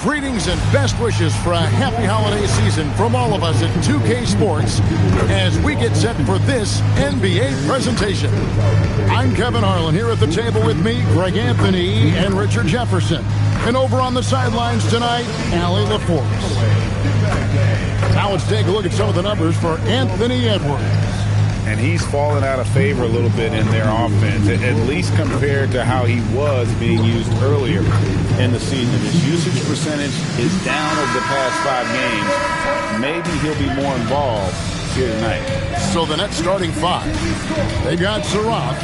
Greetings and best wishes for a happy holiday season from all of us at 2K Sports as we get set for this NBA presentation. I'm Kevin Harlan here at the table with me, Greg Anthony and Richard Jefferson. And over on the sidelines tonight, Allie LaForce. Now let's take a look at some of the numbers for Anthony Edwards. And he's fallen out of favor a little bit in their offense, at least compared to how he was being used earlier in the season. His usage percentage is down over the past 5 games. Maybe he'll be more involved here tonight. So the Nets starting 5. They got Surratt,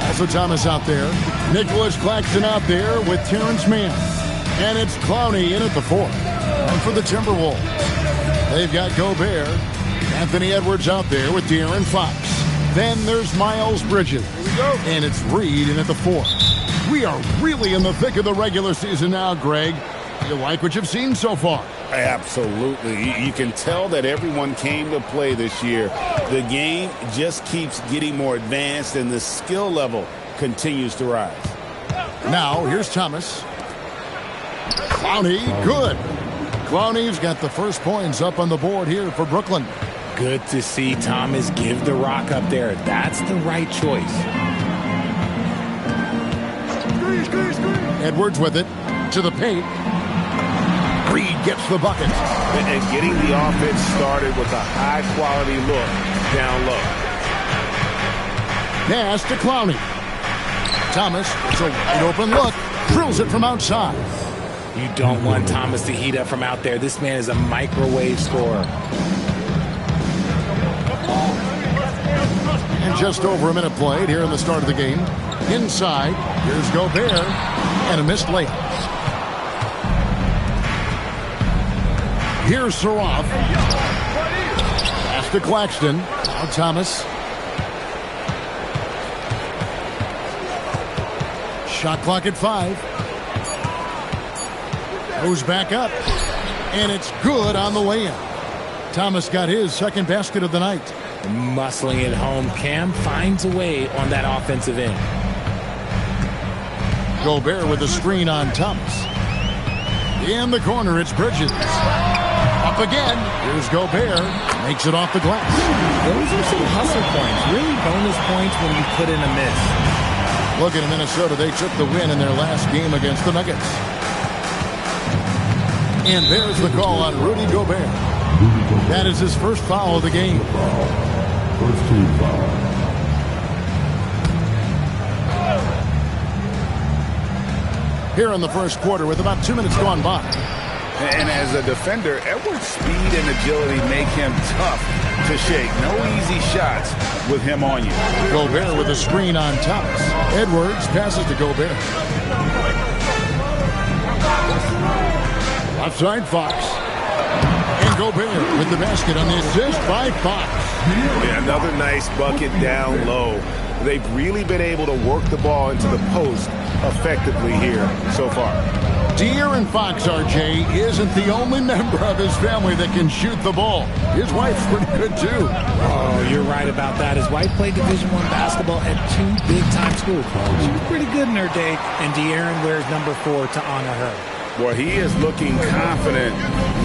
also Thomas out there, Nicholas Claxton out there with Terrence Mann. And it's Clowney in at the 4th. And for the Timberwolves, they've got Gobert, Anthony Edwards out there with De'Aaron Fox. Then there's Miles Bridges. Here we go. And it's Reed in at the 4th. We are really in the thick of the regular season now, Greg. You like what you've seen so far? Absolutely. You can tell that everyone came to play this year. The game just keeps getting more advanced, and the skill level continues to rise. Now, here's Thomas. Clowney, good. Clowney's got the first points up on the board here for Brooklyn. Good to see Thomas give the rock up there. That's the right choice. Edwards with it to the paint. Reed gets the bucket. And getting the offense started with a high-quality look down low. Pass to Clowney. Thomas, it's a wide-open look. Drills it from outside. You don't want Thomas to heat up from out there. This man is a microwave scorer. And just over a minute played here in the start of the game. Inside, here's Gobert, and a missed layup. Here's Surratt. Pass to Claxton. Now Thomas. Shot clock at 5. Goes back up. And it's good on the way in. Thomas got his second basket of the night. Muscling it home. Cam finds a way on that offensive end. Gobert with a screen on Thomas. In the corner, it's Bridges. Up again. Here's Gobert. Makes it off the glass. Those are some hustle points. Really bonus points when you put in a miss. Looking at Minnesota, they took the win in their last game against the Nuggets. And there's the call on Rudy Gobert. That is his first foul of the game. First team foul. Here in the first quarter with about 2 minutes gone by. And as a defender, Edwards' speed and agility make him tough to shake. No easy shots with him on you. Gobert with a screen on Thomas. Edwards passes to Gobert. Left side, Fox. And Gobert with the basket on the assist by Fox. Yeah, another nice bucket down low. They've really been able to work the ball into the post effectively here so far. De'Aaron Fox, RJ, isn't the only member of his family that can shoot the ball. His wife's pretty good, too. Oh, you're right about that. His wife played Division I basketball at 2 big-time schools. She was pretty good in her day, and De'Aaron wears number 4 to honor her. Boy, he is looking confident.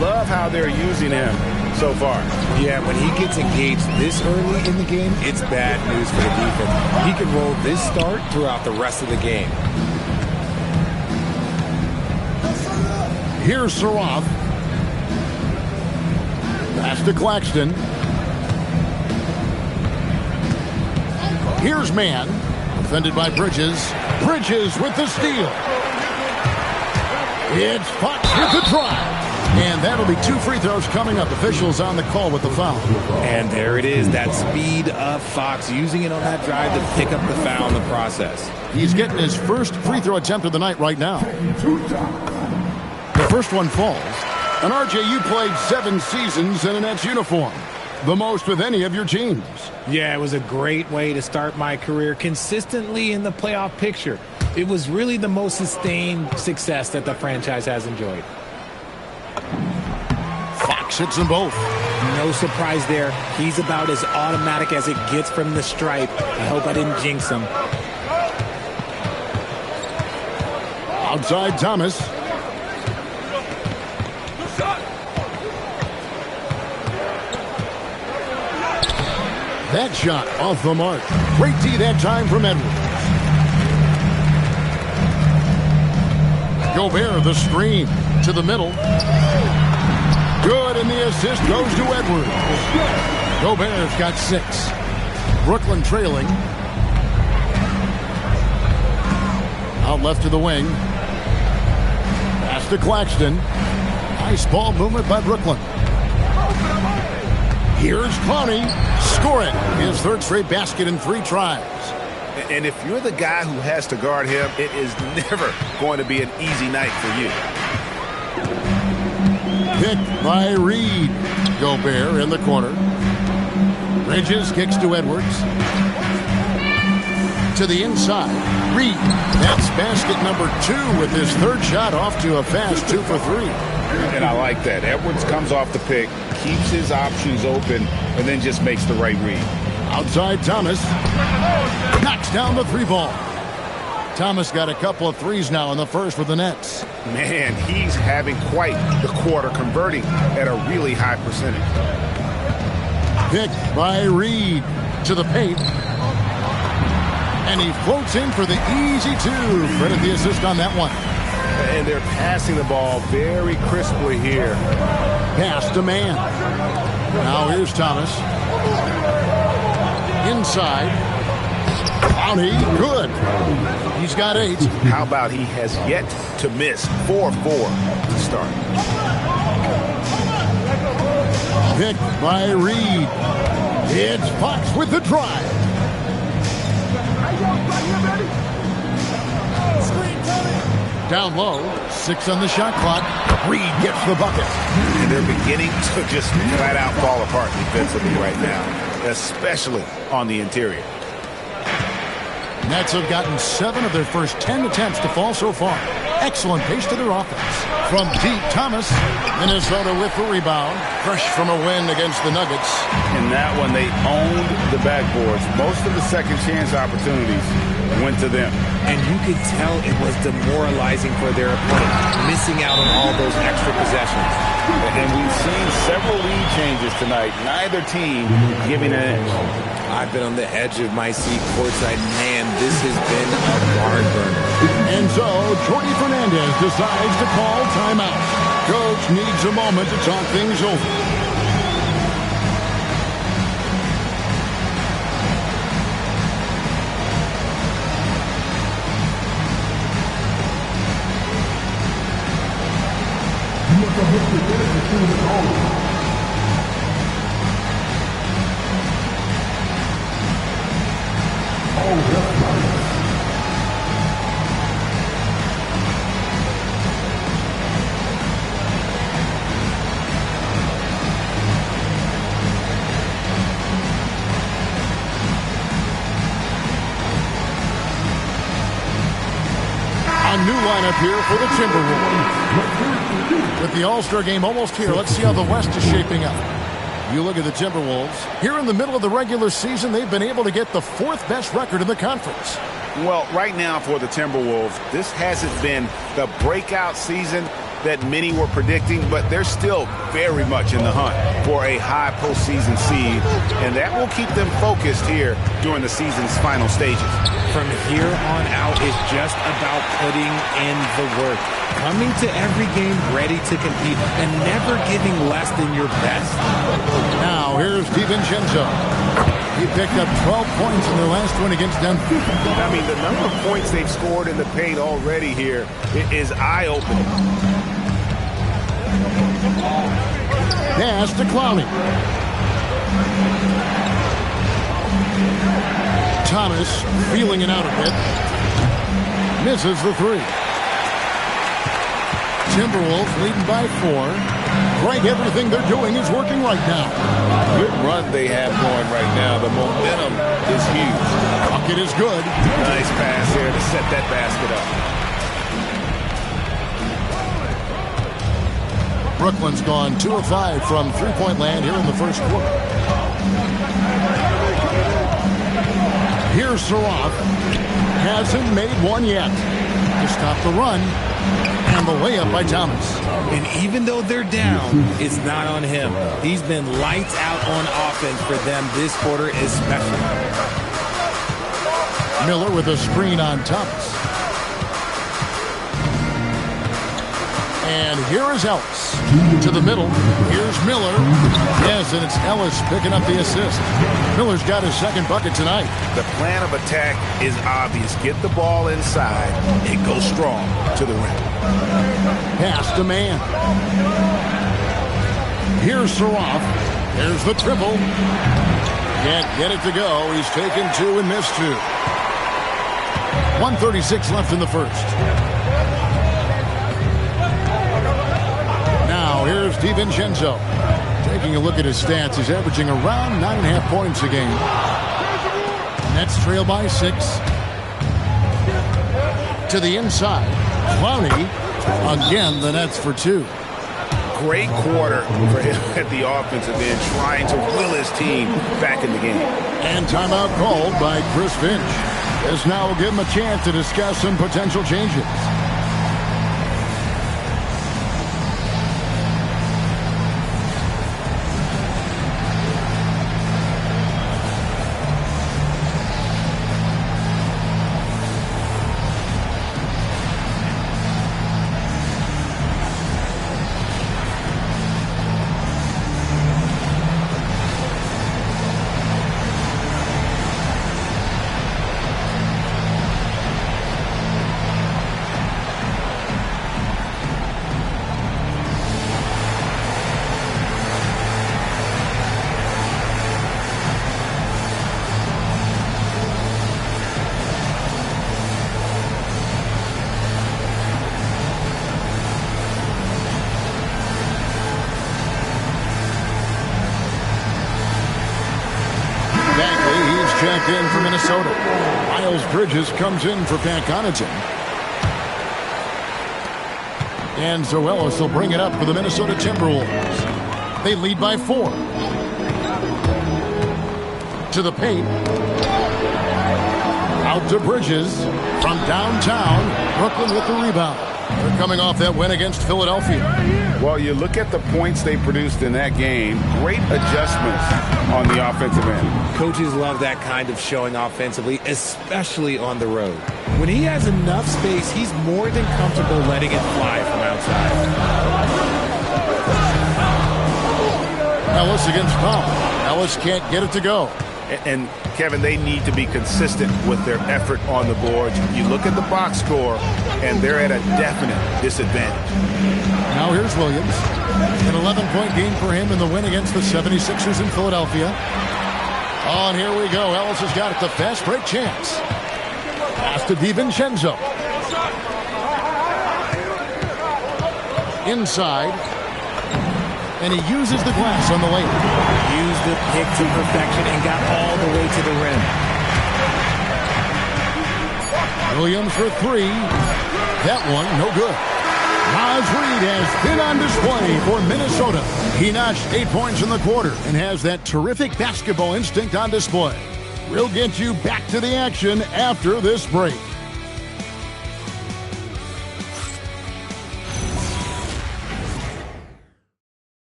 Love how they're using him so far. Yeah, when he gets engaged this early in the game, it's bad news for the defense. He can roll this start throughout the rest of the game. Here's Surratt. Pass to Claxton. Here's Mann. Defended by Bridges. Bridges with the steal. It's Fox with the drive. And that'll be 2 free throws coming up. Officials on the call with the foul. And there it is, that speed of Fox, using it on that drive to pick up the foul in the process. He's getting his first free throw attempt of the night right now. The first one falls. And RJ, you played 7 seasons in a Nets uniform. The most with any of your teams. Yeah, it was a great way to start my career consistently in the playoff picture. It was really the most sustained success that the franchise has enjoyed. Fox hits them both. No surprise there. He's about as automatic as it gets from the stripe. I hope I didn't jinx him. Outside Thomas. That shot off the mark. Great D that time from Edwards. Gobert, the screen to the middle. Good, and the assist goes to Edwards. Gobert's got 6. Brooklyn trailing. Out left to the wing. Pass to Claxton. Nice ball movement by Brooklyn. Here's Clowney. Score it. His 3rd straight basket in 3 tries. And if you're the guy who has to guard him, it is never going to be an easy night for you. Picked by Reed. Gobert in the corner. Bridges kicks to Edwards. To the inside. Reed. That's basket number 2 with his 3rd shot off to a fast 2 for 3. And I like that. Edwards comes off the pick, keeps his options open, and then just makes the right read. Outside Thomas. Knocks down the 3-ball. Thomas got a couple of threes now in the first for the Nets. Man, he's having quite the quarter, converting at a really high percentage. Picked by Reed to the paint. And he floats in for the easy 2. Credit the assist on that one. And they're passing the ball very crisply here. Pass to man. Now here's Thomas. Inside. Clowney, good. He's got 8. How about he has yet to miss 4-4 to start. Picked by Reed. It's Fox with the drive. Down low, 6 on the shot clock. Reed gets the bucket. And they're beginning to just flat out fall apart defensively right now, especially on the interior. Nets have gotten 7 of their first 10 attempts to fall so far. Excellent pace to their offense. From deep, Thomas. Minnesota with the rebound. Fresh from a win against the Nuggets. In that one, they owned the backboards. Most of the second chance opportunities went to them. And you could tell it was demoralizing for their opponent, missing out on all those extra possessions. And we've seen several lead changes tonight. Neither team giving an edge. I've been on the edge of my seat courtside. Man, this has been a barn burner. And so, Jordi Fernandez decides to call timeout. Coach needs a moment to talk things over. A new lineup here for the Timberwolves. With the All-Star game almost here, let's see how the West is shaping up. You look at the Timberwolves. Here in the middle of the regular season, they've been able to get the 4th best record in the conference. Well, right now for the Timberwolves, this hasn't been the breakout season that many were predicting, but they're still very much in the hunt for a high postseason seed, and that will keep them focused here during the season's final stages. From here on out, it's just about putting in the work, coming to every game ready to compete, and never giving less than your best. Now, here's DiVincenzo. He picked up 12 points in their last win against Denver. I mean, the number of points they've scored in the paint already here is eye-opening. Pass to Clowney. Thomas feeling it out a bit. Misses the 3. Timberwolves leading by 4. Right, everything they're doing is working right now. Good run they have going right now. The momentum is huge. Bucket is good. Nice pass here to set that basket up. Brooklyn's gone 2 of 5 from three-point land here in the first quarter. Here's Saraf. Hasn't made one yet. To stop the run. And the layup by Thomas. And even though they're down, it's not on him. He's been lights out on offense for them this quarter especially. Miller with a screen on Thomas. And here is Ellis. To the middle. Here's Miller. Yes, and it's Ellis picking up the assist. Miller's got his second bucket tonight. The plan of attack is obvious. Get the ball inside and go strong to the rim. Pass to man. Here's Saraf. There's the triple. Can't get it to go. He's taken two and missed two. 1:36 left in the first. Now here's DiVincenzo. Taking a look at his stats, he's averaging around 9.5 points a game. Nets trail by 6. To the inside. Clowney. Again, the Nets for 2. Great quarter for him at the offensive end, trying to will his team back in the game. And timeout called by Chris Finch. This now will give him a chance to discuss some potential changes. Checked in for Minnesota. Miles Bridges comes in for Pat Connaughton. And Zoelis will bring it up for the Minnesota Timberwolves. They lead by 4. To the paint. Out to Bridges. From downtown. Brooklyn with the rebound. They're coming off that win against Philadelphia. Well, you look at the points they produced in that game. Great adjustments on the offensive end. Coaches love that kind of showing offensively, especially on the road. When he has enough space, he's more than comfortable letting it fly from outside. Ellis against Powell. Ellis can't get it to go. And Kevin, they need to be consistent with their effort on the boards. You look at the box score, and they're at a definite disadvantage. Now here's Williams. An 11-point game for him in the win against the 76ers in Philadelphia. Oh, and here we go. Ellis has got it. The fast break chance. Pass to DiVincenzo. Inside. And he uses the glass on the layup. Used the pick to perfection and got all the way to the rim. Williams for 3. That one, no good. Naz Reid has been on display for Minnesota. He notched 8 points in the quarter and has that terrific basketball instinct on display. We'll get you back to the action after this break.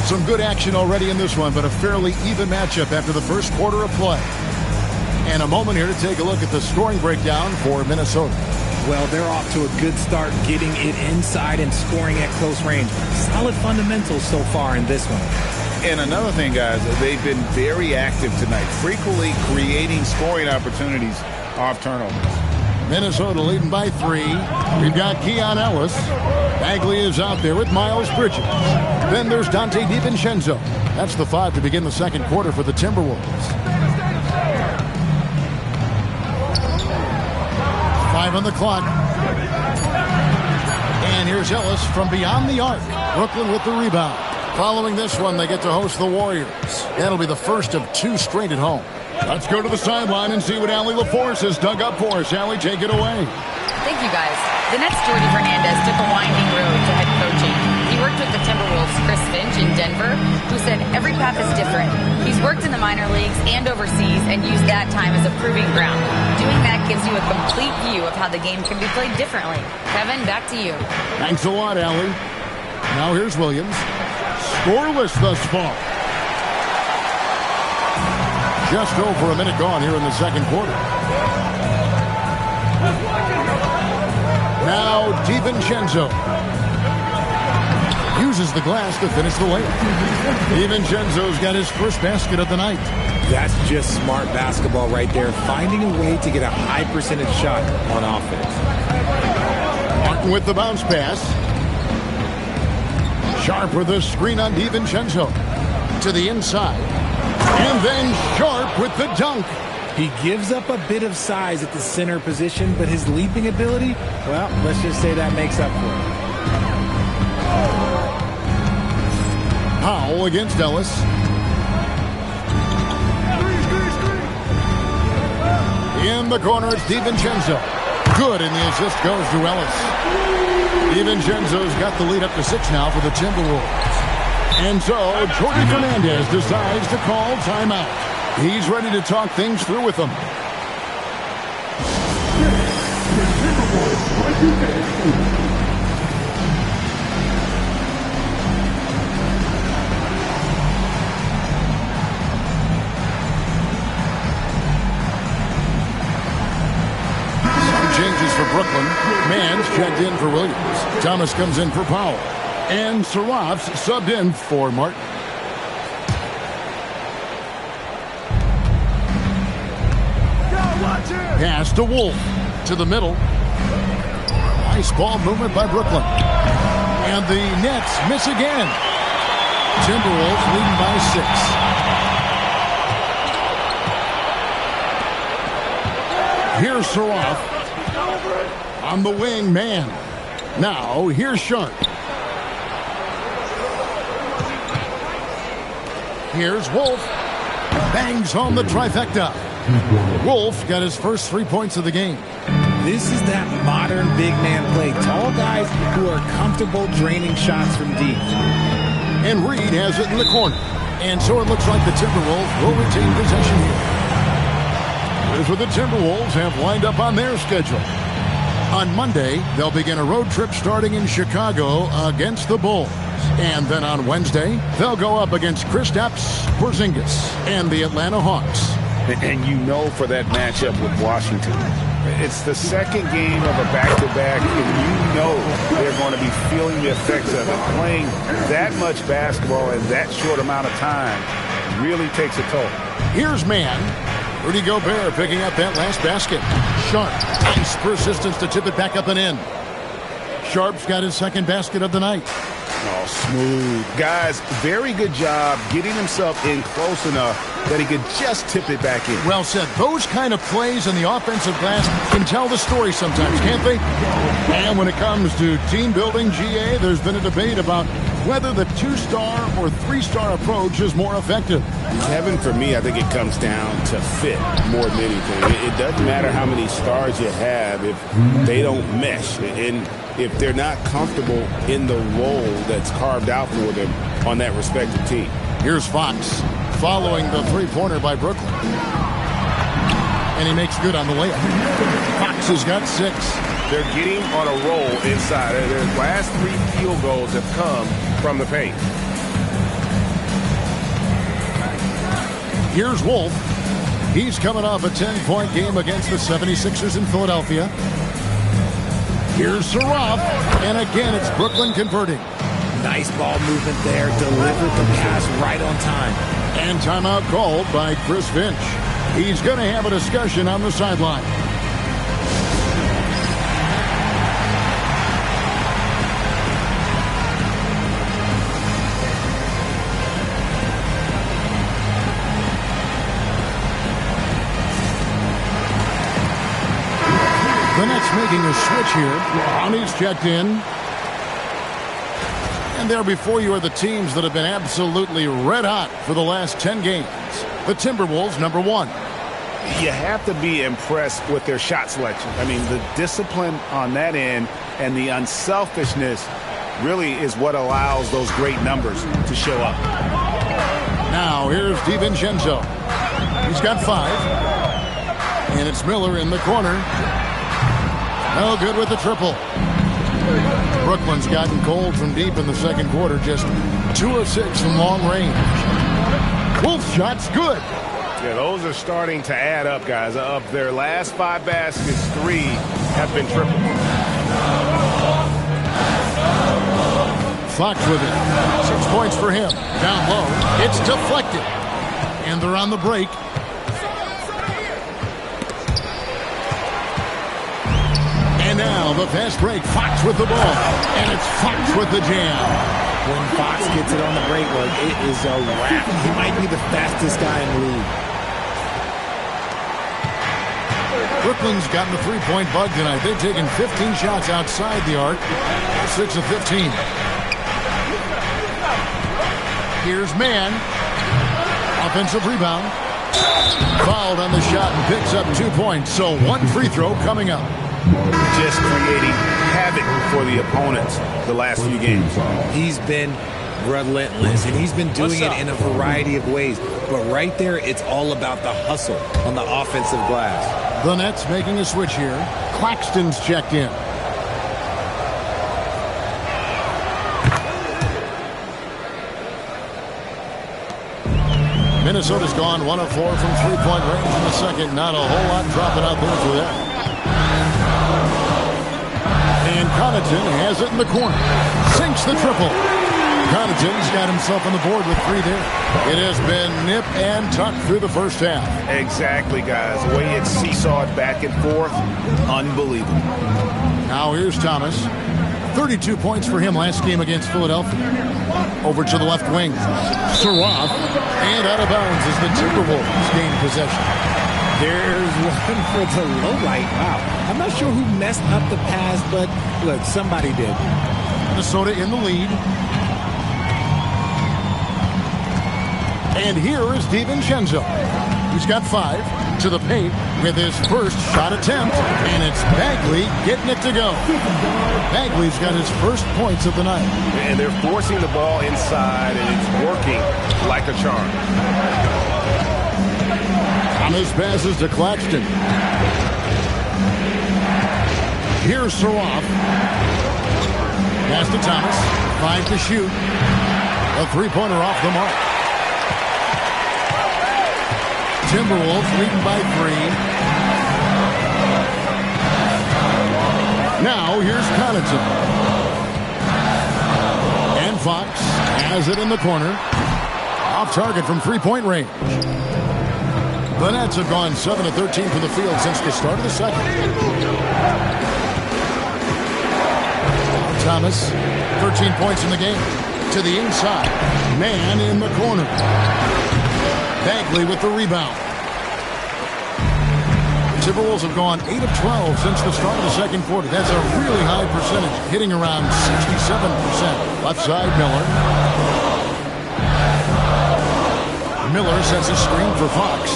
Some good action already in this one, but a fairly even matchup after the first quarter of play. And a moment here to take a look at the scoring breakdown for Minnesota. Well, they're off to a good start getting it inside and scoring at close range. Solid fundamentals so far in this one. And another thing, guys, they've been very active tonight, frequently creating scoring opportunities off turnovers. Minnesota leading by 3. We've got Keon Ellis. Bagley is out there with Miles Bridges. Then there's Dante DiVincenzo. That's the 5 to begin the second quarter for the Timberwolves. 5 on the clock. And here's Ellis from beyond the arc. Brooklyn with the rebound. Following this one, they get to host the Warriors. That'll be the first of 2 straight at home. Let's go to the sideline and see what Allie LaForce has dug up for us. Allie, take it away. Thank you, guys. The Nets' Jordy Hernandez took a winding road to head coaching. He worked with the Timberwolves' Chris Finch in Denver, who said every path is different. He's worked in the minor leagues and overseas and used that time as a proving ground. Doing that gives you a complete view of how the game can be played differently. Kevin, back to you. Thanks a lot, Allie. Now here's Williams. Scoreless thus far. Just over a minute gone here in the second quarter. Now DiVincenzo uses the glass to finish the layup. DiVincenzo's got his first basket of the night. That's just smart basketball right there, finding a way to get a high percentage shot on offense. Martin with the bounce pass. Sharp with the screen on DiVincenzo. To the inside. And then Sharp with the dunk. He gives up a bit of size at the center position, but his leaping ability, well, let's just say that makes up for it. Powell against Ellis. In the corner, it's DiVincenzo. Good, and the assist goes to Ellis. DiVincenzo's got the lead up to 6 now for the Timberwolves. And so, Jorge Fernandez decides to call timeout. He's ready to talk things through with them. Some changes for Brooklyn. Mann's checked in for Williams. Thomas comes in for Powell. And Saraf's subbed in for Martin. Pass to Wolf. To the middle. Nice ball movement by Brooklyn. And the Nets miss again. Timberwolves leading by 6. Here's Saraf. On the wing, man. Now, here's Sharp. Here's Wolf. Bangs home the trifecta. Wolf got his first 3 points of the game. This is that modern big man play. Tall guys who are comfortable draining shots from deep. And Reed has it in the corner. And so it looks like the Timberwolves will retain possession here. Here's what the Timberwolves have lined up on their schedule. On Monday, they'll begin a road trip starting in Chicago against the Bulls. And then on Wednesday, they'll go up against Kristaps Porzingis and the Atlanta Hawks. And you know for that matchup with Washington, it's the second game of a back-to-back, and you know they're going to be feeling the effects of it. Playing that much basketball in that short amount of time really takes a toll. Here's Mann. Rudy Gobert picking up that last basket. Sharp. Nice persistence to tip it back up and in. Sharp's got his second basket of the night. Oh, smooth. Guys, very good job getting himself in close enough that he could just tip it back in. Well said. Those kind of plays in the offensive glass can tell the story sometimes, can't they? And when it comes to team building, GA, there's been a debate about whether the 2-star or 3-star approach is more effective. Kevin, for me, I think it comes down to fit more than anything. It doesn't matter how many stars you have if they don't mesh. And if they're not comfortable in the role that's carved out for them on that respective team. Here's Fox following the three-pointer by Brooklyn. And he makes good on the layup. Fox has got 6. They're getting on a roll inside. Their last 3 field goals have come from the paint. Here's Wolf. He's coming off a 10-point game against the 76ers in Philadelphia. Here's Saraf, and again it's Brooklyn converting. Nice ball movement there, delivered the pass right on time. And timeout called by Chris Finch. He's going to have a discussion on the sideline. The Nets making a switch here. Ronnie's checked in. And there before you are the teams that have been absolutely red hot for the last 10 games. The Timberwolves, number 1. You have to be impressed with their shot selection. I mean, the discipline on that end and the unselfishness really is what allows those great numbers to show up. Now here's DiVincenzo. He's got 5. And it's Miller in the corner. No good with the triple. Brooklyn's gotten cold from deep in the second quarter. Just 2 of 6 from long range. Wolf shot's good. Yeah, those are starting to add up, guys. Of their last 5 baskets, 3 have been triple. Fox with it. 6 points for him. Down low. It's deflected. And they're on the break. And now the fast break. Fox with the ball. And it's Fox with the jam. When Fox gets it on the break, well, it is a wrap. He might be the fastest guy in the league. Brooklyn's gotten the three-point bug tonight. They've taken 15 shots outside the arc. 6 of 15. Here's Mann. Offensive rebound. Fouled on the shot and picks up 2 points. So 1 free throw coming up. Just creating havoc for the opponents the last few games. He's been relentless, and he's been doing it in a variety of ways. But right there, it's all about the hustle on the offensive glass. The Nets making a switch here. Claxton's checked in. Minnesota's gone 1 of 4 from three-point range in the second. Not a whole lot dropping out there for them. And Connaughton has it in the corner. Sinks the triple. Connaughton's got himself on the board with 3 there. It has been nip and tuck through the first half. Exactly, guys. The way it's seesawed back and forth, unbelievable. Now here's Thomas. 32 points for him last game against Philadelphia. Over to the left wing. Saroff. And out of bounds as the Timberwolves gain possession. There's one for the low light. Wow. I'm not sure who messed up the pass, but look, somebody did. Minnesota in the lead. And here is DiVincenzo. He's got 5 to the paint with his first shot attempt. And it's Bagley getting it to go. Bagley's got his first points of the night. And they're forcing the ball inside, and it's working like a charm. Thomas passes to Claxton. Here's Saroff. Pass to Thomas. 5 to shoot. A three-pointer off the mark. Timberwolves leading by 3. Now here's Connaughton. And Fox has it in the corner. Off target from three-point range. The Nets have gone 7 of 13 from the field since the start of the second. Thomas, 13 points in the game. To the inside. Mann in the corner. Bagley with the rebound. Timberwolves have gone 8 of 12 since the start of the second quarter. That's a really high percentage, hitting around 67%. Left side, Miller. Miller sets a screen for Fox.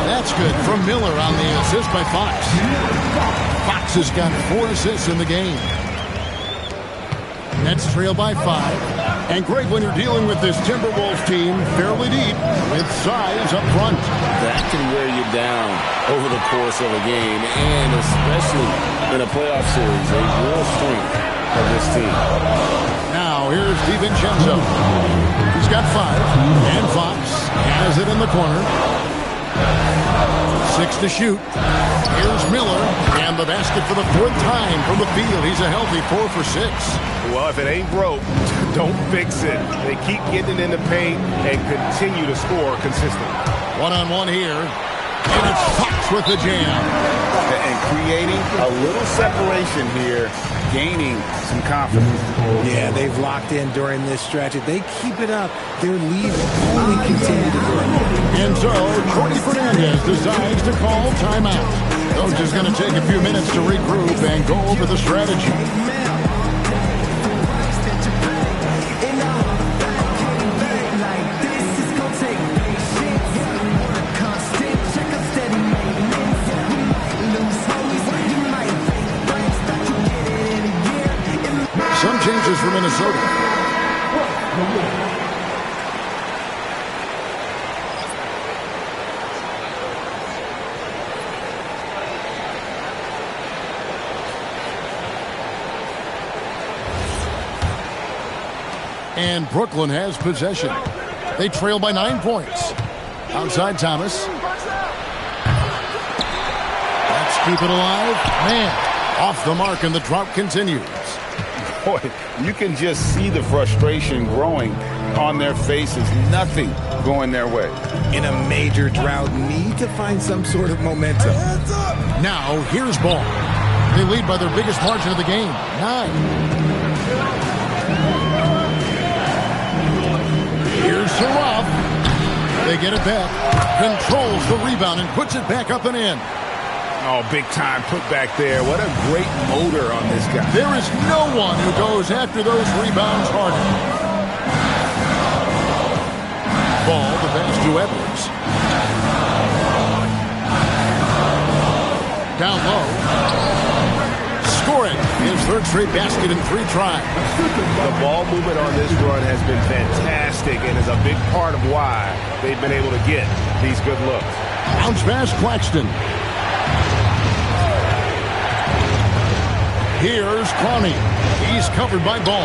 That's good from Miller on the assist by Fox. Fox has got 4 assists in the game. Nets trail by 5. And great when you're dealing with this Timberwolves team fairly deep with size up front. That can wear you down over the course of a game, and especially in a playoff series, a real strength of this team. Now here's DiVincenzo. He's got 5, and Fox has it in the corner. 6 to shoot. Here's Miller, and the basket for the 4th time from the field. He's a healthy 4 for 6. Well, if it ain't broke, don't fix it. They keep getting in the paint and continue to score consistently. One-on-one here, and it's Fox with the jam. And creating a little separation here, gaining some confidence. Yeah, they've locked in during this stretch. If they keep it up, their lead will only continue to grow. And so, Cordy Fernandez decides to call timeout. Coach is going to take a few minutes to regroup and go over the strategy. emerges for Minnesota. And Brooklyn has possession. They trail by 9 points. Outside Thomas. Let's keep it alive. Man, off the mark, and the drought continues. Boy, you can just see the frustration growing on their faces. Nothing going their way. In a major drought, need to find some sort of momentum. Now, here's ball. They lead by their biggest margin of the game, 9. Here's Saraf. They get it back. Controls the rebound and puts it back up and in. Oh, big time put back there. What a great motor on this guy. There is no one who goes after those rebounds harder. Ball, the pass to Edwards. Down low. Scoring his third straight basket in 3 tries. The ball movement on this run has been fantastic and is a big part of why they've been able to get these good looks. Bounce pass, Claxton. Here's Clowney. He's covered by Ball.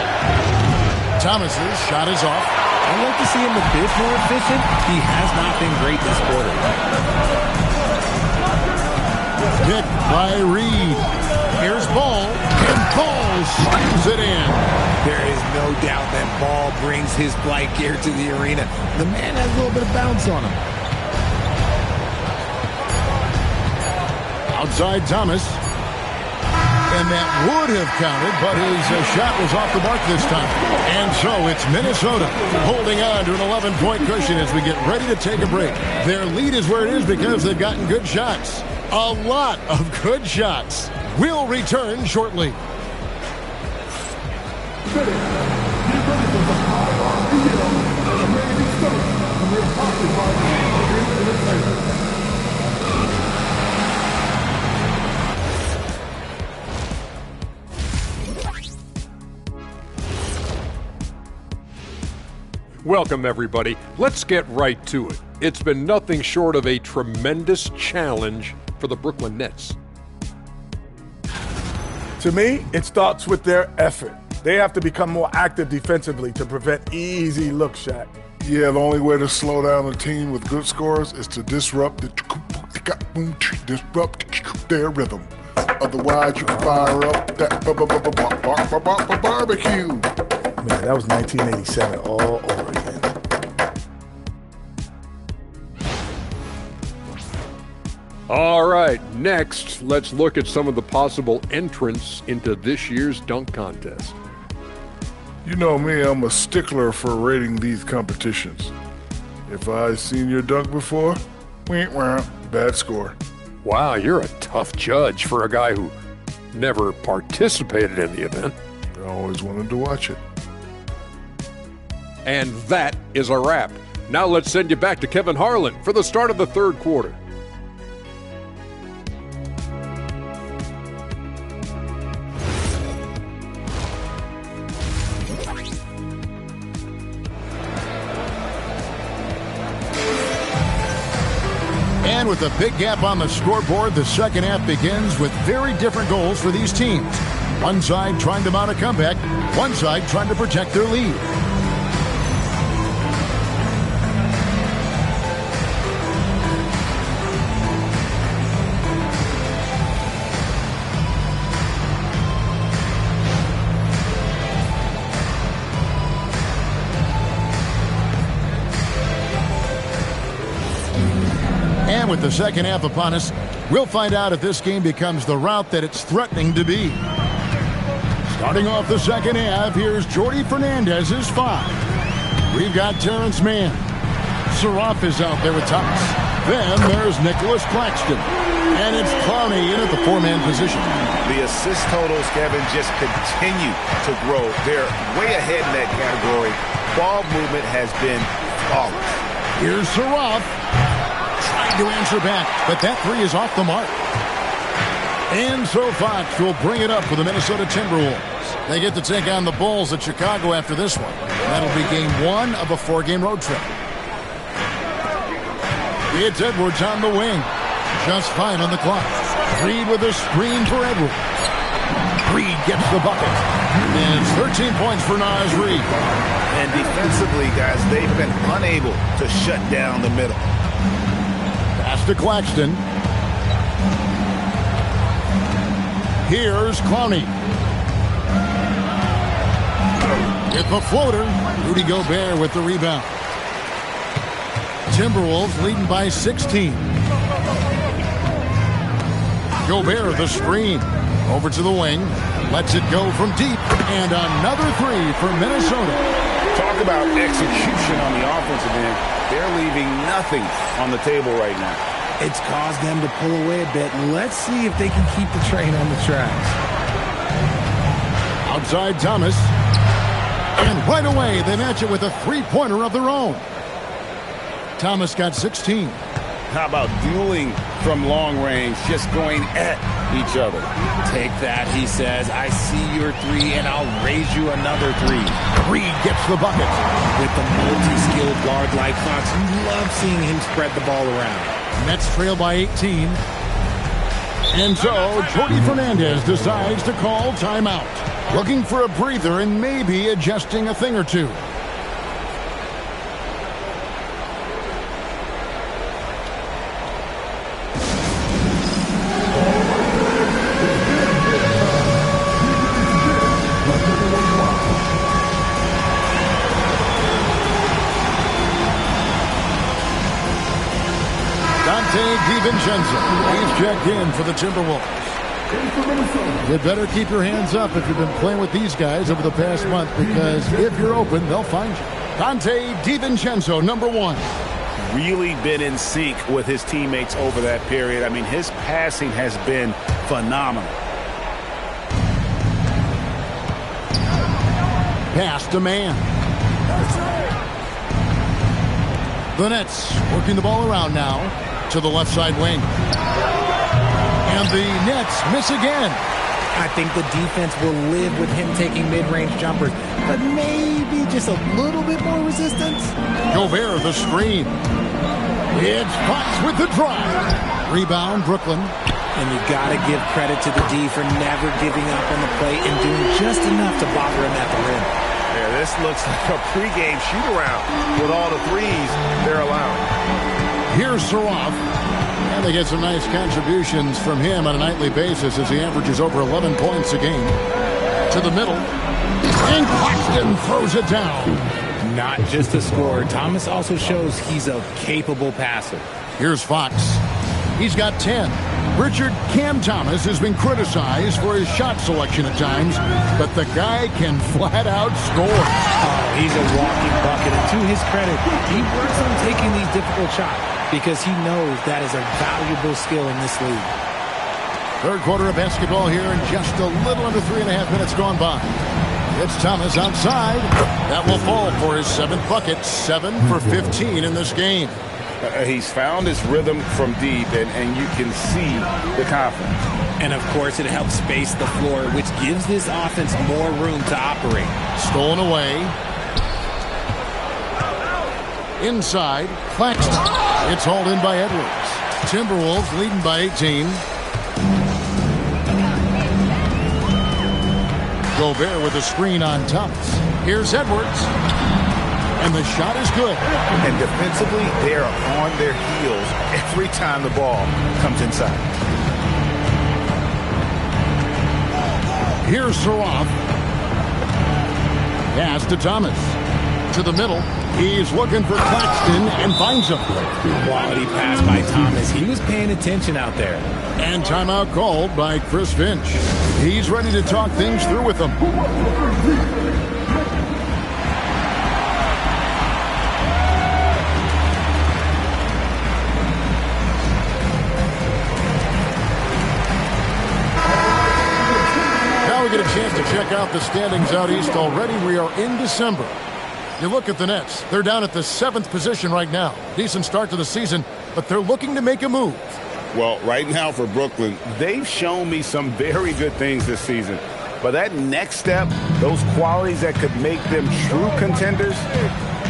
Thomas's shot is off. I'd like to see him a bit more efficient. He has not been great this quarter. Hit by Reed. Here's Ball. And Ball slams it in. There is no doubt that Ball brings his flight gear to the arena. The man has a little bit of bounce on him. Outside Thomas. And that would have counted, but his shot was off the mark this time. And so it's Minnesota holding on to an 11-point cushion as we get ready to take a break. Their lead is where it is because they've gotten good shots. A lot of good shots. We'll return shortly. Welcome, everybody. Let's get right to it. It's been nothing short of a tremendous challenge for the Brooklyn Nets. To me, it starts with their effort. They have to become more active defensively to prevent easy look shot. Yeah, the only way to slow down a team with good scores is to disrupt their rhythm. Otherwise, you can fire up that barbecue. Man, that was 1987 all over again. All right, next, let's look at some of the possible entrants into this year's dunk contest. You know me, I'm a stickler for rating these competitions. If I've seen your dunk before, bad score. Wow, you're a tough judge for a guy who never participated in the event. I always wanted to watch it. And that is a wrap. Now let's send you back to Kevin Harlan for the start of the third quarter. And with a big gap on the scoreboard, the second half begins with very different goals for these teams. One side trying to mount a comeback, one side trying to protect their lead. And with the second half upon us, we'll find out if this game becomes the route that it's threatening to be. Starting off the second half, here's Jordi Fernandez's 5. We've got Terrence Mann. Saraf is out there with Thomas. Then there's Nicholas Claxton. And it's Clowney in at the 4-man position. The assist totals, Kevin, just continue to grow. They're way ahead in that category. Ball movement has been flawless. Here's Saraf. Trying to answer back, but that 3 is off the mark. And so Fox will bring it up for the Minnesota Timberwolves. They get to take on the Bulls at Chicago after this one. That'll be game 1 of a 4-game road trip. It's Edwards on the wing. Just 5 on the clock. Reed with a screen for Edwards. Reed gets the bucket. And it's 13 points for Naz Reid. And defensively, guys, they've been unable to shut down the middle. Pass to Claxton. Here's Clowney. With the floater, Rudy Gobert with the rebound. Timberwolves leading by 16. Gobert the screen. Over to the wing. Lets it go from deep. And another 3 for Minnesota. Talk about execution on the offensive end. They're leaving nothing on the table right now. It's caused them to pull away a bit. Let's see if they can keep the train on the tracks. Outside Thomas. And right away, they match it with a 3-pointer of their own. Thomas got 16. How about dueling from long range, just going at each other? Take that, he says. I see your 3, and I'll raise you another 3. Reed gets the bucket. With the multi-skilled guard like Fox, you love seeing him spread the ball around. Nets trail by 18. And so, Jordi Fernandez decides to call timeout. Looking for a breather and maybe adjusting a thing or two. DiVincenzo. He's checked in for the Timberwolves. You better keep your hands up if you've been playing with these guys over the past month, because if you're open, they'll find you. Dante DiVincenzo, number 1. Really been in sync with his teammates over that period. I mean, his passing has been phenomenal. Pass to man. The Nets working the ball around now to the left side wing. And the Nets miss again. I think the defense will live with him taking mid-range jumpers, but maybe just a little bit more resistance. Gobert the screen. It's Fox with the drive. Rebound, Brooklyn. And you got to give credit to the D for never giving up on the plate and doing just enough to bother him at the rim. Yeah, this looks like a pregame shoot-around with all the threes they're allowing. Here's Saraf. And they get some nice contributions from him on a nightly basis as he averages over 11 points a game. To the middle. And Claxton throws it down. Not just a scorer. Thomas also shows he's a capable passer. Here's Fox. He's got 10. Richard Cam Thomas has been criticized for his shot selection at times, but the guy can flat out score. Oh, he's a walking bucket. And to his credit, he works on taking these difficult shots because he knows that is a valuable skill in this league. Third quarter of basketball here, and just a little under 3.5 minutes gone by. It's Thomas outside. That will fall for his 7th bucket, 7 for 15 in this game. He's found his rhythm from deep, and you can see the confidence. And, of course, it helps space the floor, which gives this offense more room to operate. Stolen away. Inside, Claxton. It's hauled in by Edwards. Timberwolves leading by 18. Gobert with a screen on Thomas. Here's Edwards. And the shot is good. And defensively, they are on their heels every time the ball comes inside. Here's Saraf. Pass to Thomas. To the middle. He's looking for Claxton and finds him. Quality pass by Thomas. He was paying attention out there. And timeout called by Chris Finch. He's ready to talk things through with them. Now we get a chance to check out the standings out east already. We are in December. You look at the Nets. They're down at the 7th position right now. Decent start to the season, but they're looking to make a move. Well, right now for Brooklyn, they've shown me some very good things this season. But that next step, those qualities that could make them true contenders,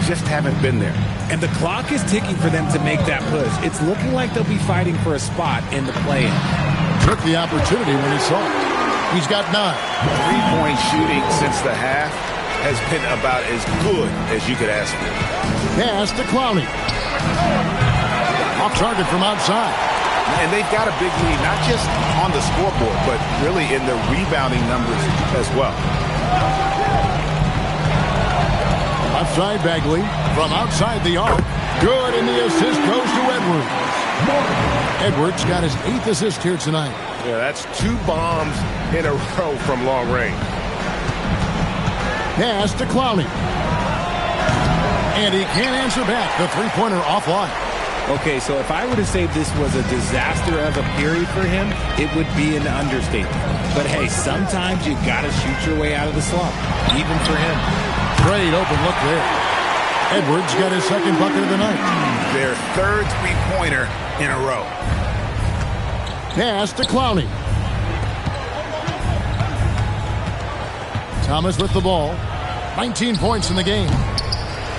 just haven't been there. And the clock is ticking for them to make that push. It's looking like they'll be fighting for a spot in the play-in. Took the opportunity when he saw it. He's got 9. Three-point shooting since the half has been about as good as you could ask for. Pass to Clowney. Off target from outside. And they've got a big lead, not just on the scoreboard, but really in the rebounding numbers as well. Left side Bagley from outside the arc. Good, and the assist goes to Edwards. Edwards got his 8th assist here tonight. Yeah, that's 2 bombs in a row from long range. Pass to Clowney. And he can't answer back. The three-pointer offline. Okay, so if I were to say this was a disaster of a period for him, it would be an understatement. But hey, sometimes you got to shoot your way out of the slump, even for him. Great open look there. Edwards got his 2nd bucket of the night. Their 3rd three-pointer in a row. Pass to Clowney. Thomas with the ball. 19 points in the game.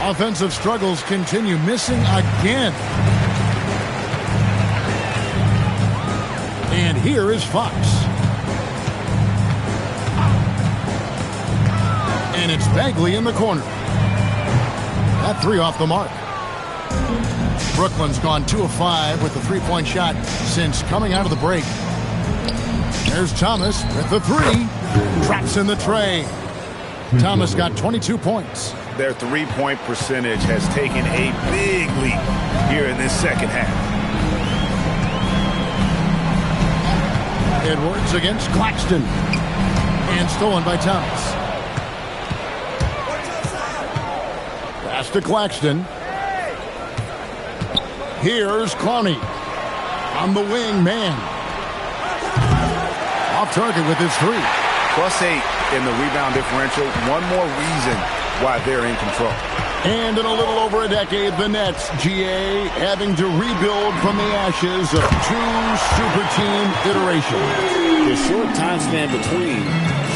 Offensive struggles continue, missing again. And here is Fox. And it's Bagley in the corner. That 3 off the mark. Brooklyn's gone 2 of 5 with the 3-point shot since coming out of the break. There's Thomas with the 3. Drops in the tray. Thomas got 22 points. Their three-point percentage has taken a big leap here in this second half. Edwards against Claxton. And stolen by Thomas. Pass to Claxton. Here's Clowney. On the wing, man. Off target with his 3. +8 in the rebound differential. One more reason why they're in control. And in a little over a decade, the Nets, GA, having to rebuild from the ashes of 2 super team iterations. The short time span between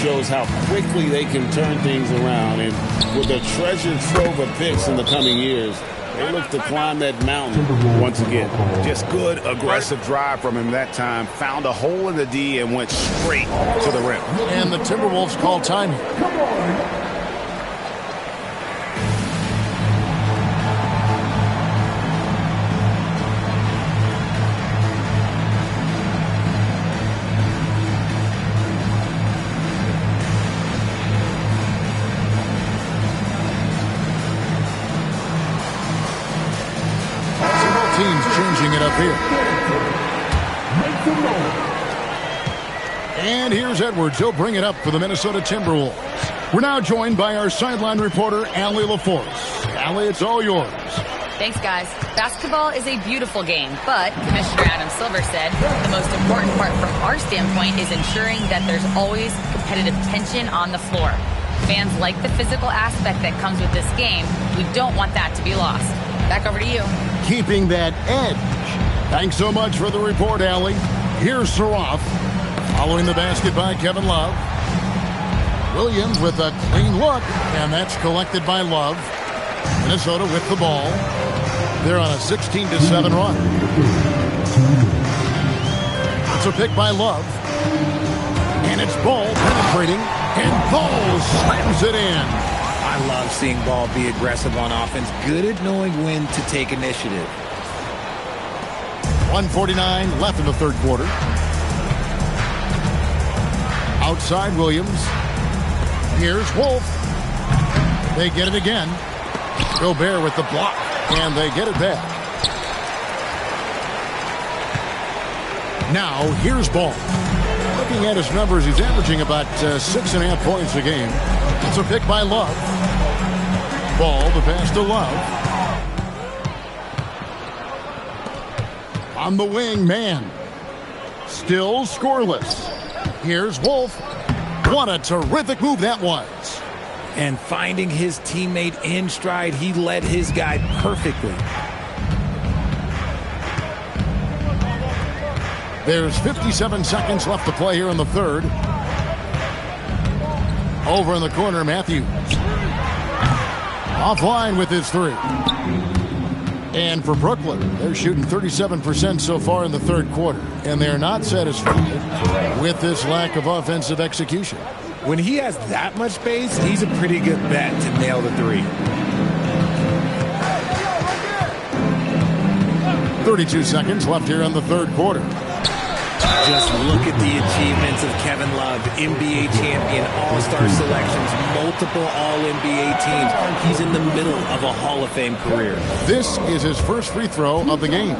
shows how quickly they can turn things around. And with a treasure trove of picks in the coming years, they look to climb that mountain once again. Just good, aggressive drive from him that time. Found a hole in the D and went straight to the rim. And the Timberwolves call time. Teams changing it up here. And here's Edwards. He'll bring it up for the Minnesota Timberwolves. We're now joined by our sideline reporter, Allie LaForce. Allie, it's all yours. Thanks, guys. Basketball is a beautiful game, but Commissioner Adam Silver said the most important part from our standpoint is ensuring that there's always competitive tension on the floor. Fans like the physical aspect that comes with this game. We don't want that to be lost. Back over to you. Keeping that edge. Thanks so much for the report, Allie. Here's Saroff. Following the basket by Kevin Love. Williams with a clean look, and that's collected by Love. Minnesota with the ball. They're on a 16-7 run. It's a pick by Love. And it's Ball penetrating, and Ball slams it in. I love seeing Ball be aggressive on offense. Good at knowing when to take initiative. 1:49 left in the third quarter. Outside Williams. Here's Wolf. They get it again. Gobert with the block, and they get it back. Now, here's Ball. Looking at his numbers, he's averaging about 6.5 points a game. It's a pick by Love. Ball, the pass to Love. On the wing, man. Still scoreless. Here's Wolf. What a terrific move that was. And finding his teammate in stride, he led his guy perfectly. There's 57 seconds left to play here in the third. Over in the corner, Matthews. Offline with his three. And for Brooklyn, they're shooting 37% so far in the third quarter, and they're not satisfied with this lack of offensive execution. When he has that much space, he's a pretty good bet to nail the three. 32 seconds left here in the third quarter. Just look at the achievements of Kevin Love, NBA champion, all-star selections, multiple all-NBA teams. He's in the middle of a Hall of Fame career. This is his first free throw of the game.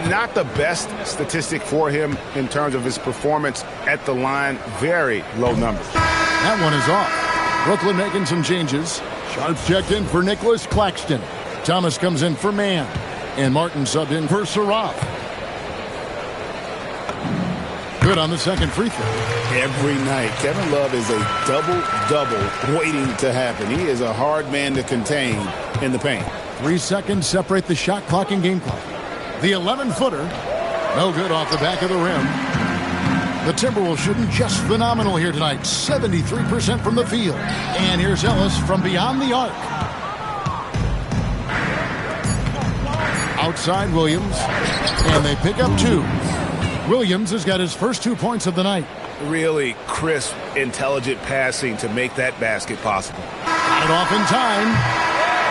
Not the best statistic for him in terms of his performance at the line. Very low numbers. That one is off. Brooklyn making some changes. Sharps checked in for Nicholas Claxton. Thomas comes in for Mann. And Martin subbed in for Saraf. Good on the second free throw. Every night, Kevin Love is a double-double waiting to happen. He is a hard man to contain in the paint. 3 seconds separate the shot clock and game clock. The 11-footer, no good off the back of the rim. The Timberwolves shooting just phenomenal here tonight. 73% from the field. And here's Ellis from beyond the arc. Outside Williams, and they pick up two. Williams has got his first 2 points of the night. Really crisp, intelligent passing to make that basket possible. Got it off in time.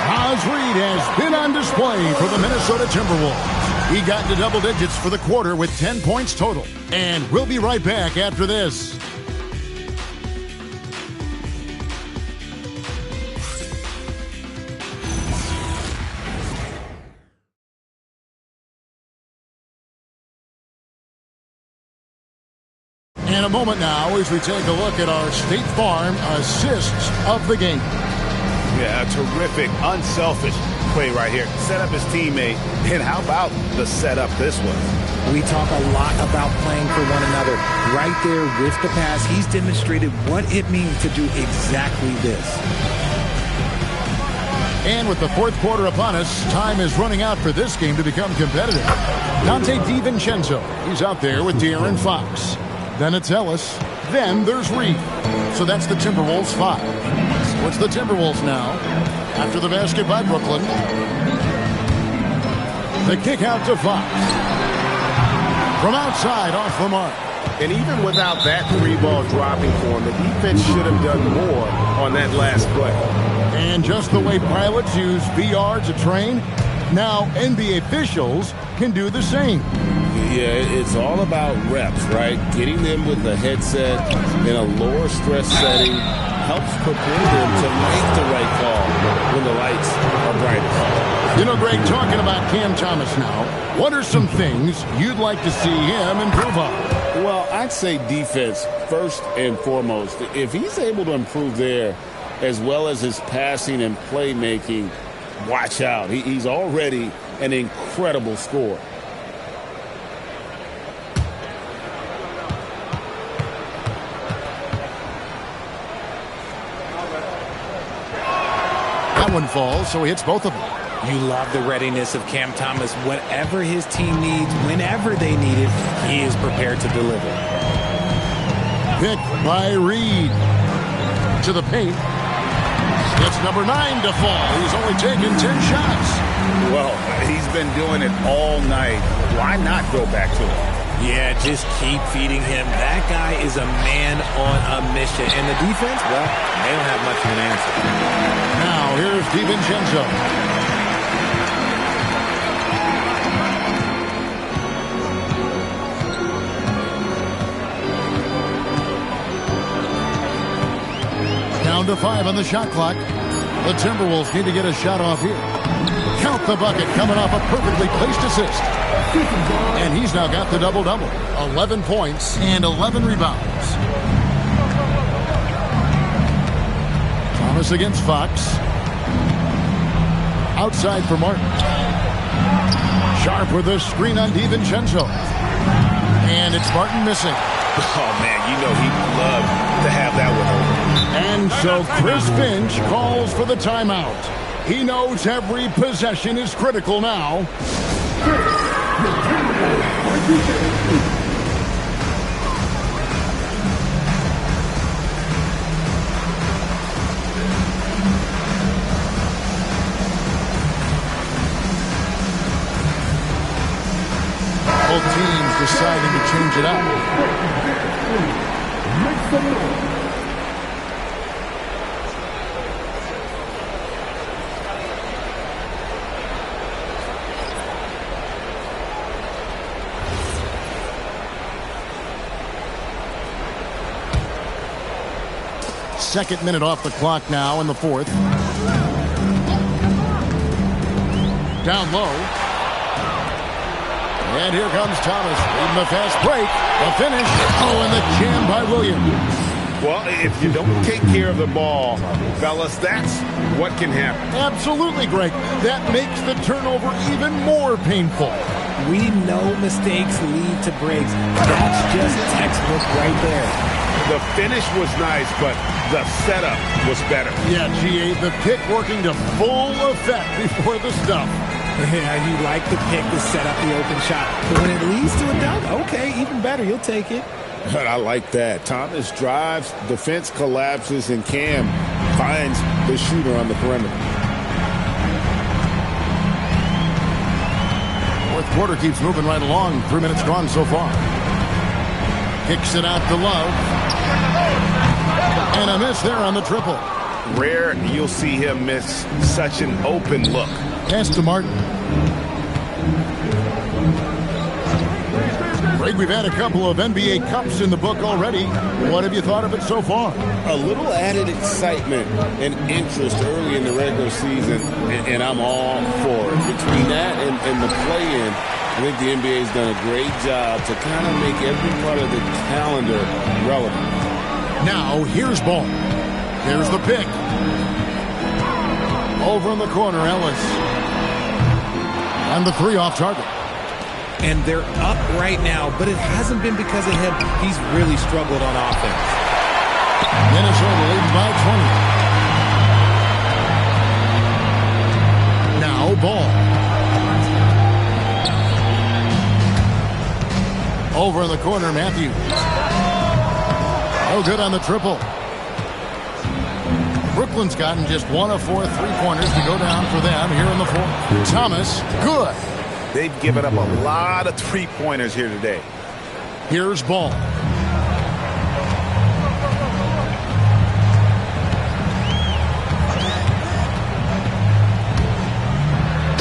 Naz Reid has been on display for the Minnesota Timberwolves. He got into double digits for the quarter with 10 points total. And we'll be right back after this. In a moment now as we take a look at our State Farm assists of the game. Yeah, a terrific, unselfish play right here. Set up his teammate. And how about the setup this was? We talk a lot about playing for one another. Right there with the pass, he's demonstrated what it means to do exactly this. And with the fourth quarter upon us, time is running out for this game to become competitive. Dante DiVincenzo, he's out there with De'Aaron Fox. Then it's Ellis. Then there's Reed. So that's the Timberwolves 5. So it's the Timberwolves now. After the basket by Brooklyn. The kick out to Fox. From outside, off the mark. And even without that three ball dropping for him, the defense should have done more on that last play. And just the way pilots use VR to train, now NBA officials can do the same. Yeah, it's all about reps, right? Getting them with the headset in a lower stress setting helps prepare them to make the right call when the lights are brightest. You know, Greg, talking about Cam Thomas now, what are some things you'd like to see him improve on? Well, I'd say defense first and foremost. If he's able to improve there, as well as his passing and playmaking, watch out. He's already an incredible scorer. That one falls, so he hits both of them. You love the readiness of Cam Thomas. Whatever his team needs, whenever they need it, he is prepared to deliver. Pick by Reed. To the paint. It's number 9 to fall. He's only taken 10 shots. Well, he's been doing it all night. Why not go back to it? Yeah, just keep feeding him. That guy is a man on a mission. And the defense, well, they don't have much of an answer. Now, here's DiVincenzo. Down to 5 on the shot clock. The Timberwolves need to get a shot off here. Count the bucket coming off a perfectly placed assist. And he's now got the double-double. 11 points and 11 rebounds. Thomas against Fox. Outside for Martin. Sharp with a screen on DiVincenzo. And it's Martin missing. Oh, man, you know he'd love to have that one over. And so Chris Finch calls for the timeout. He knows every possession is critical now. it out. Second minute off the clock now in the fourth. Down low. And here comes Thomas. Leading the fast break. The finish. Oh, and the jam by Williams. Well, if you don't take care of the ball, fellas, that's what can happen. Absolutely, Greg. That makes the turnover even more painful. We know mistakes lead to breaks. That's just textbook right there. The finish was nice, but the setup was better. Yeah, GA, the pick working to full effect before the stuff. Yeah, you like the pick to set up the open shot. But when it leads to a dunk, okay, even better. You'll take it. I like that. Thomas drives, defense collapses, and Cam finds the shooter on the perimeter. Fourth quarter keeps moving right along. 3 minutes gone so far. Kicks it out to Love. And a miss there on the triple. Rare you'll see him miss such an open look. Pass to Martin. Greg, we've had a couple of NBA Cups in the book already. What have you thought of it so far? A little added excitement and interest early in the regular season, and I'm all for it. Between that and the play-in, I think the NBA has done a great job to kind of make every part of the calendar relevant. Now, here's Ball. There's the pick. Over in the corner, Ellis. And the three off target. And they're up right now, but it hasn't been because of him. He's really struggled on offense. Minnesota leading by 20. Now, Ball. Over in the corner, Matthews. No good on the triple. Brooklyn's gotten just 1 of 4 3-pointers to go down for them here in the fourth. Thomas, good. They've given up a lot of three-pointers here today. Here's Ball.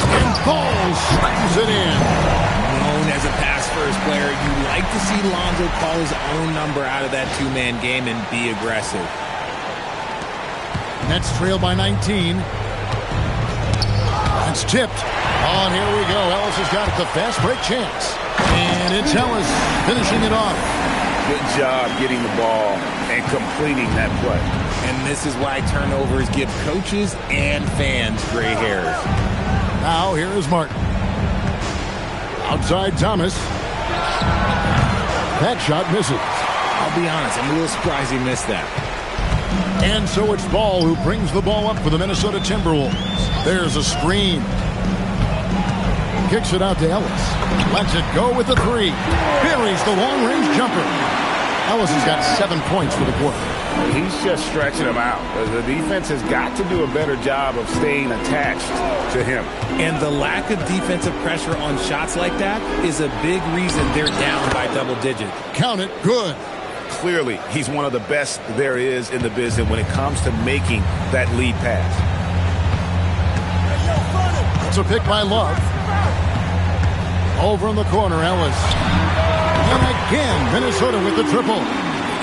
And Ball slams it in. Known as a pass-first player, you like to see Lonzo call his own number out of that two-man game and be aggressive. Nets trail by 19. It's tipped. Oh, and here we go. Ellis has got the fast break chance. And it's Ellis finishing it off. Good job getting the ball and completing that play. And this is why turnovers give coaches and fans gray hairs. Now here is Martin. Outside Thomas. That shot misses. I'll be honest, I'm a little surprised he missed that. And so it's Ball who brings the ball up for the Minnesota Timberwolves. There's a screen. Kicks it out to Ellis. Lets it go with the three. Buries the long-range jumper. Ellis has got 7 points for the quarter. He's just stretching him out. The defense has got to do a better job of staying attached to him. And the lack of defensive pressure on shots like that is a big reason they're down by double digits. Count it. Good. Clearly, he's one of the best there is in the business when it comes to making that lead pass. It's a pick by Love. Over in the corner, Ellis. And again, Minnesota with the triple.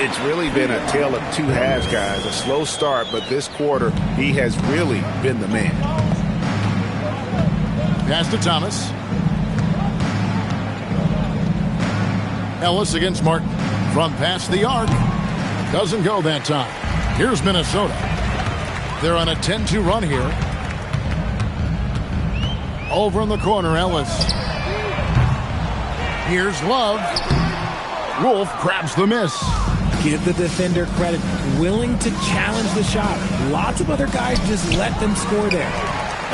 It's really been a tale of two halves, guys. A slow start, but this quarter, he has really been the man. Pass to Thomas. Ellis against Martin. From past the arc. Doesn't go that time. Here's Minnesota. They're on a 10-2 run here. Over in the corner, Ellis. Here's Love. Wolf grabs the miss. Give the defender credit. Willing to challenge the shot. Lots of other guys just let them score there.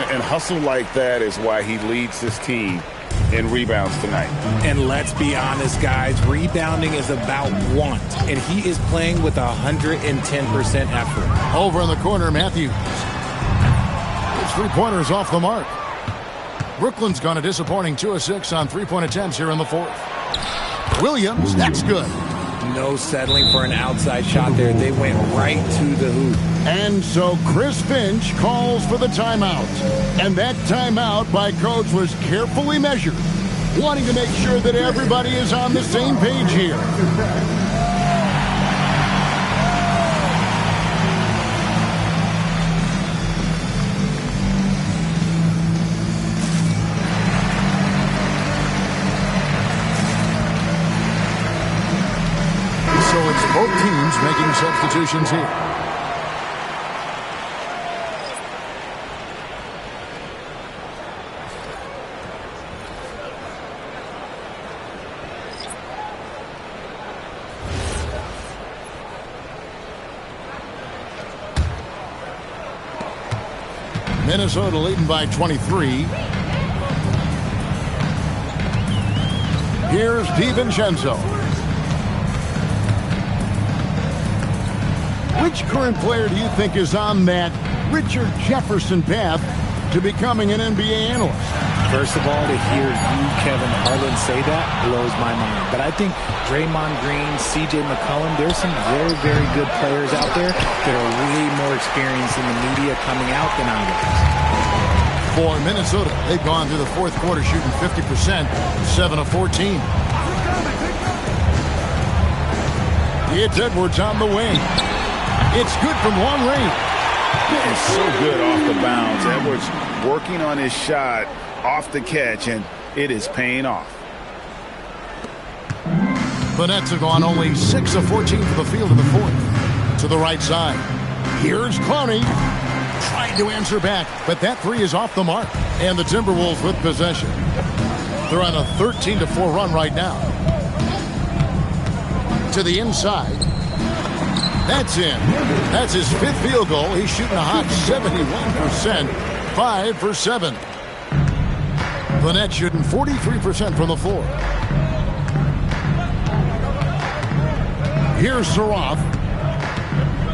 And hustle like that is why he leads his team in rebounds tonight. And let's be honest, guys, rebounding is about want. And he is playing with 110% effort. Over in the corner, Matthews. His three-pointers off the mark. Brooklyn's gone a disappointing 2 of 6 on three-point attempts here in the fourth. Williams, that's good. No settling for an outside shot there. They went right to the hoop. And so Chris Finch calls for the timeout. And that timeout by Coach was carefully measured, wanting to make sure that everybody is on the same page here. So it's both teams making substitutions here. Minnesota leading by 23. Here's DiVincenzo. Which current player do you think is on that Richard Jefferson path to becoming an NBA analyst? First of all, to hear you, Kevin Harlan, say that blows my mind. But I think Draymond Green, C.J. McCollum, there's some very, very good players out there that are way more experienced in the media coming out than I was. For Minnesota, they've gone through the fourth quarter shooting 50%, 7 of 14. It's Edwards on the wing. It's good from long range. It's so good off the bounce. Edwards working on his shot off the catch, and it is paying off. The Nets have gone only 6 of 14 for the field in the fourth. To the right side. Here's Clowney. Tried to answer back, but that three is off the mark. And the Timberwolves with possession. They're on a 13-4 run right now. To the inside. That's in. That's his fifth field goal. He's shooting a hot 71%. 5 for 7. The Nets shooting 43% from the floor. Here's Saroff.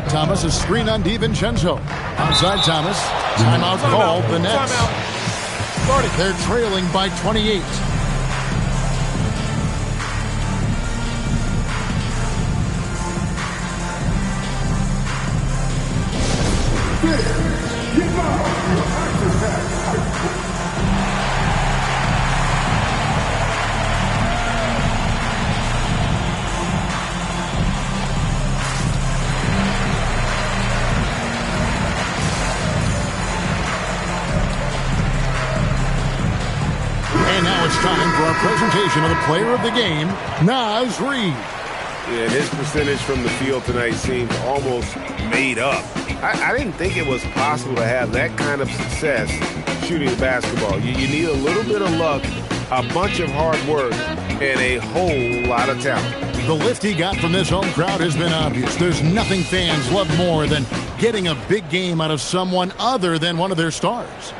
Thomas is screen on DiVincenzo. Outside Thomas. Timeout called. The Nets. They're trailing by 28. And now it's time for our presentation of the player of the game, Naz Reid. Yeah, his percentage from the field tonight seems almost made up. I didn't think it was possible to have that kind of success shooting the basketball. You need a little bit of luck, a bunch of hard work, and a whole lot of talent. The lift he got from this home crowd has been obvious. There's nothing fans love more than getting a big game out of someone other than one of their stars.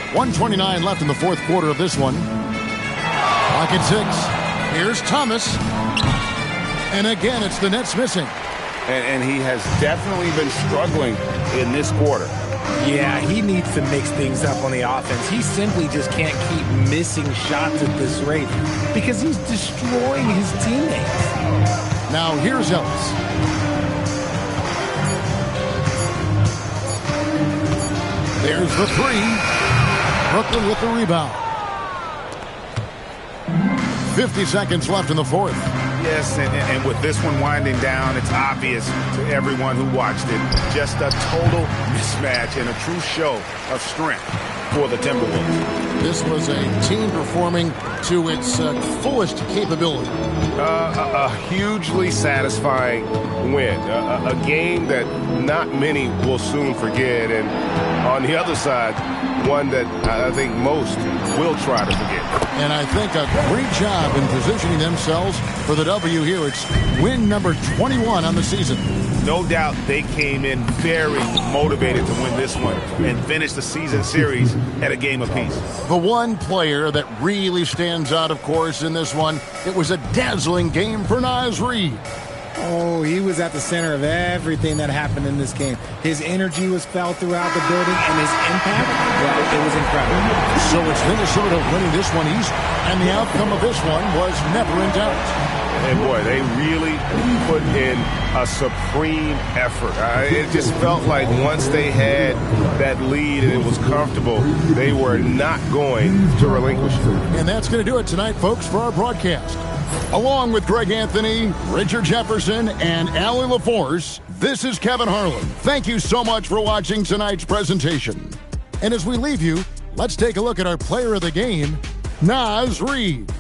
.129 left in the fourth quarter of this one. Clock at 6. Here's Thomas. And again, it's the Nets missing. And he has definitely been struggling in this quarter. Yeah, he needs to mix things up on the offense. He simply just can't keep missing shots at this rate because he's destroying his teammates. Now here's Ellis. There's the three. Brooklyn with the rebound. 50 seconds left in the fourth. Yes, and with this one winding down, it's obvious to everyone who watched it. Just a total mismatch and a true show of strength for the Timberwolves. This was a team performing to its fullest capability. A hugely satisfying win. A game that not many will soon forget. And on the other side, one that I think most will try to forget. And I think a great job in positioning themselves for the W here. It's win number 21 on the season. No doubt they came in very motivated to win this one and finish the season series at a game apiece. The one player that really stands out, of course, in this one, it was a dazzling game for Naz Reid. Oh, he was at the center of everything that happened in this game. His energy was felt throughout the building, and his impact, well, it was incredible. So it's Minnesota winning this one easy, and the outcome of this one was never in doubt. And boy, they really put in a supreme effort. It just felt like once they had that lead and it was comfortable, they were not going to relinquish it. And that's going to do it tonight, folks, for our broadcast. Along with Greg Anthony, Richard Jefferson, and Allie LaForce, this is Kevin Harlan. Thank you so much for watching tonight's presentation. And as we leave you, let's take a look at our player of the game, Naz Reid.